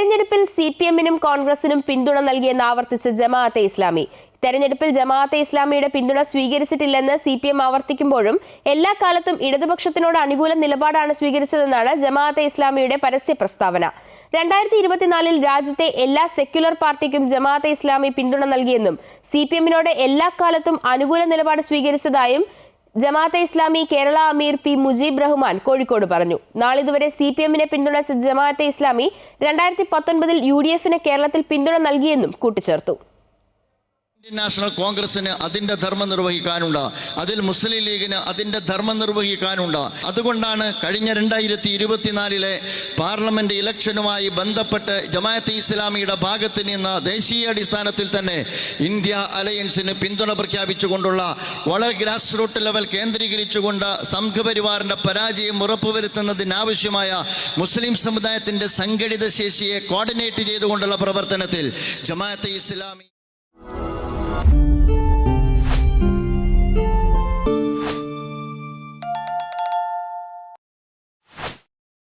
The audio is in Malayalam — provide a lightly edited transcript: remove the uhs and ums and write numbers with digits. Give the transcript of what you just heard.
തെരഞ്ഞെടുപ്പിൽ സിപിഎമ്മിനും കോൺഗ്രസിനും പിന്തുണ നൽകിയെന്ന് ആവർത്തിച്ച് ജമാഅത്തെ ഇസ്ലാമി. തെരഞ്ഞെടുപ്പിൽ ജമാഅത്തെ ഇസ്ലാമിയുടെ പിന്തുണ സ്വീകരിച്ചിട്ടില്ലെന്ന് സിപിഎം ആവർത്തിക്കുമ്പോഴും എല്ലാ കാലത്തും ഇടതുപക്ഷത്തിനോട് അനുകൂല നിലപാടാണ് സ്വീകരിച്ചതെന്നാണ് ജമാഅത്തെ ഇസ്ലാമിയുടെ പരസ്യ പ്രസ്താവന. 2024 രാജ്യത്തെ എല്ലാ സെക്യുലർ പാർട്ടിക്കും ജമാഅത്തെ ഇസ്ലാമി പിന്തുണ നൽകിയെന്നും സിപിഎമ്മിനോട് എല്ലാ കാലത്തും അനുകൂല നിലപാട് സ്വീകരിച്ചതായും ജമാഅത്തെ ഇസ്ലാമി കേരള അമീർ പി മുജീബ് റഹ്മാൻ കോഴിക്കോട് പറഞ്ഞു. നാളിതുവരെ സിപിഎമ്മിനെ പിന്തുണച്ച ജമാഅത്തെ ഇസ്ലാമി 2019 UDF-ന് കേരളത്തിൽ പിന്തുണ നൽകിയെന്നും കൂട്ടിച്ചേർത്തു. ഇന്ത്യൻ നാഷണൽ കോൺഗ്രസിന് അതിൻ്റെ ധർമ്മം നിർവഹിക്കാനുണ്ട്, അതിൽ മുസ്ലിം ലീഗിന് അതിൻ്റെ ധർമ്മം നിർവഹിക്കാനുണ്ട്. അതുകൊണ്ടാണ് കഴിഞ്ഞ 2024 പാർലമെന്റ് ഇലക്ഷനുമായി ബന്ധപ്പെട്ട് ജമാഅത്തെ ഇസ്ലാമിയുടെ ഭാഗത്ത് നിന്ന് ദേശീയ അടിസ്ഥാനത്തിൽ തന്നെ ഇന്ത്യ അലയൻസിന് പിന്തുണ പ്രഖ്യാപിച്ചുകൊണ്ടുള്ള വളരെ ഗ്രാസ് റൂട്ട് ലെവൽ കേന്ദ്രീകരിച്ചുകൊണ്ട് സംഘപരിവാറിന്റെ പരാജയം ഉറപ്പുവരുത്തുന്നതിനാവശ്യമായ മുസ്ലിം സമുദായത്തിന്റെ സംഘടിത ശേഷിയെ കോർഡിനേറ്റ് ചെയ്തുകൊണ്ടുള്ള പ്രവർത്തനത്തിൽ ജമാഅത്തെ ഇസ്ലാമി